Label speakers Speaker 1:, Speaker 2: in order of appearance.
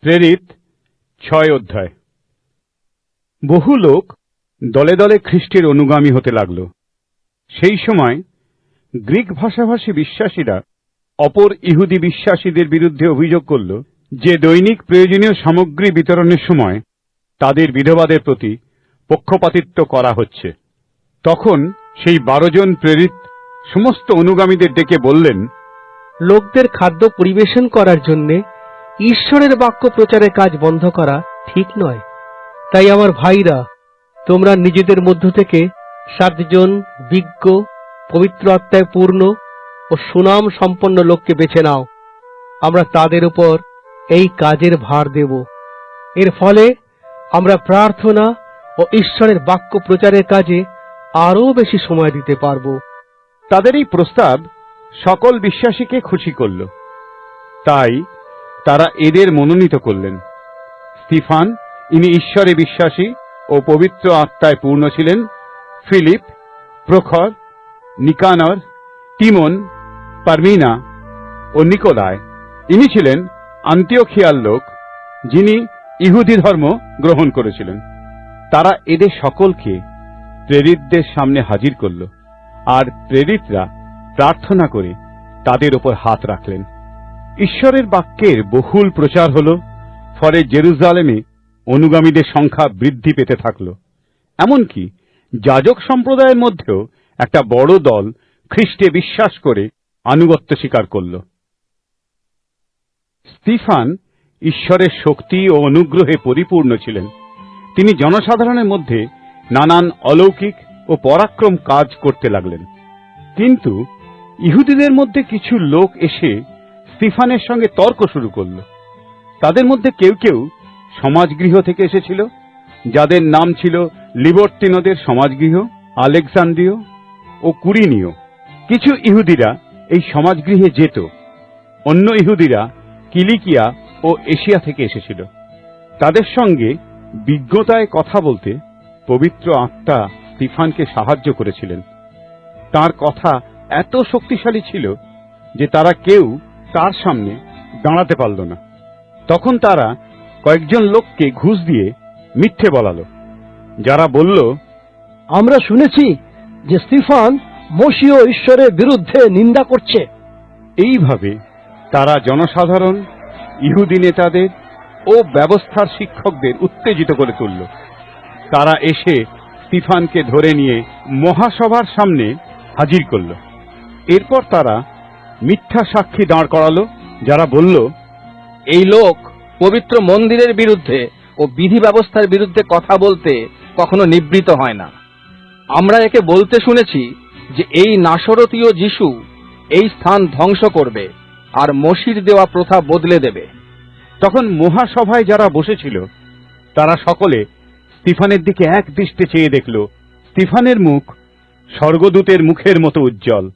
Speaker 1: প্রেরিত ৬ অধ্যায়। বহু লোক দলে দলে খ্রিস্টের অনুগামী হতে লাগল। সেই সময় গ্রিক ভাষাভাষী বিশ্বাসীরা অপর ইহুদি বিশ্বাসীদের বিরুদ্ধে অভিযোগ করল যে দৈনিক প্রয়োজনীয় সামগ্রী বিতরণের সময় তাদের বিধবাদের প্রতি পক্ষপাতিত্ব করা হচ্ছে। তখন সেই ১২ জন প্রেরিত সমস্ত অনুগামীদের ডেকে বললেন,
Speaker 2: লোকদের খাদ্য পরিবেশন করার জন্য ঈশ্বরের বাক্য প্রচারের কাজ বন্ধ করা ঠিক নয়। তাই আমার ভাইরা, তোমরা নিজেদের মধ্য থেকে 7 জন বিজ্ঞ, পবিত্র আত্মায় পূর্ণ ও সুনাম সম্পন্ন লোককে বেছে নাও। আমরা তাদের উপর এই কাজের ভার দেব। এর ফলে আমরা প্রার্থনা ও ঈশ্বরের বাক্য প্রচারের কাজে আরো বেশি সময় দিতে পারব।
Speaker 1: তাদের এই প্রস্তাব সকল বিশ্বাসীকে খুশি করল। তাই তারা এদের মনোনীত করলেন। স্তিফান, ইনি ঈশ্বরে বিশ্বাসী ও পবিত্র আত্মায় পূর্ণ ছিলেন; ফিলিপ, প্রখর, নিকানর, তিমন, পারমিনা ও নিকোলায়, ইনি ছিলেন আন্তিওখিয়ার লোক, যিনি ইহুদি ধর্ম গ্রহণ করেছিলেন। তারা এদের সকলকে প্রেরিতদের সামনে হাজির করল, আর প্রেরিতরা প্রার্থনা করে তাদের উপর হাত রাখলেন। ঈশ্বরের বাক্যের বহুল প্রচার হল, ফলে জেরুজালেমে অনুগামীদের সংখ্যা বৃদ্ধি পেতে থাকল। এমনকি যাজক সম্প্রদায়ের মধ্যেও একটা বড় দল খ্রিস্টে বিশ্বাস করে আনুগত্য স্বীকার করল। স্তিফান ঈশ্বরের শক্তি ও অনুগ্রহে পরিপূর্ণ ছিলেন। তিনি জনসাধারণের মধ্যে নানান অলৌকিক ও পরাক্রম কাজ করতে লাগলেন। কিন্তু ইহুদিদের মধ্যে কিছু লোক এসে স্তিফানের সঙ্গে তর্ক শুরু করল। তাদের মধ্যে কেউ কেউ সমাজগৃহ থেকে এসেছিল, যাদের নাম ছিল লিবর্তিনদের সমাজগৃহ, আলেকজান্দ্রীয় ও কুরিনীয়। কিছু ইহুদিরা এই সমাজগৃহে যেত, অন্য ইহুদিরা কিলিকিয়া ও এশিয়া থেকে এসেছিল। তাদের সঙ্গে বিজ্ঞতায় কথা বলতে পবিত্র আত্মা স্তিফানকে সাহায্য করেছিলেন। তার কথা এত শক্তিশালী ছিল যে তারা কেউ তার সামনে দাঁড়াতে পারল না। তখন তারা কয়েকজন লোককে ঘুষ দিয়ে মিথ্যে বলালো, যারা বলল,
Speaker 2: আমরা শুনেছি যে স্তিফান মসীয় ঈশ্বরের বিরুদ্ধে নিন্দা করছে।
Speaker 1: এইভাবে তারা জনসাধারণ, ইহুদি নেতাদের ও ব্যবস্থার শিক্ষকদের উত্তেজিত করে তুলল। তারা এসে স্তিফানকে ধরে নিয়ে মহাসভার সামনে হাজির করল। এরপর তারা মিথ্যা সাক্ষী দাঁড় করালো, যারা বলল,
Speaker 3: এই লোক পবিত্র মন্দিরের বিরুদ্ধে ও বিধি ব্যবস্থার বিরুদ্ধে কথা বলতে কখনো নিবৃত হয় না। আমরা একে বলতে শুনেছি যে এই নাসরতীয় যিশু এই স্থান ধ্বংস করবে আর মসির দেওয়া প্রথা বদলে দেবে।
Speaker 1: তখন মহাসভায় যারা বসেছিল তারা সকলে স্তিফানের দিকে এক দৃষ্টে চেয়ে দেখল, স্তিফানের মুখ স্বর্গদূতের মুখের মতো উজ্জ্বল।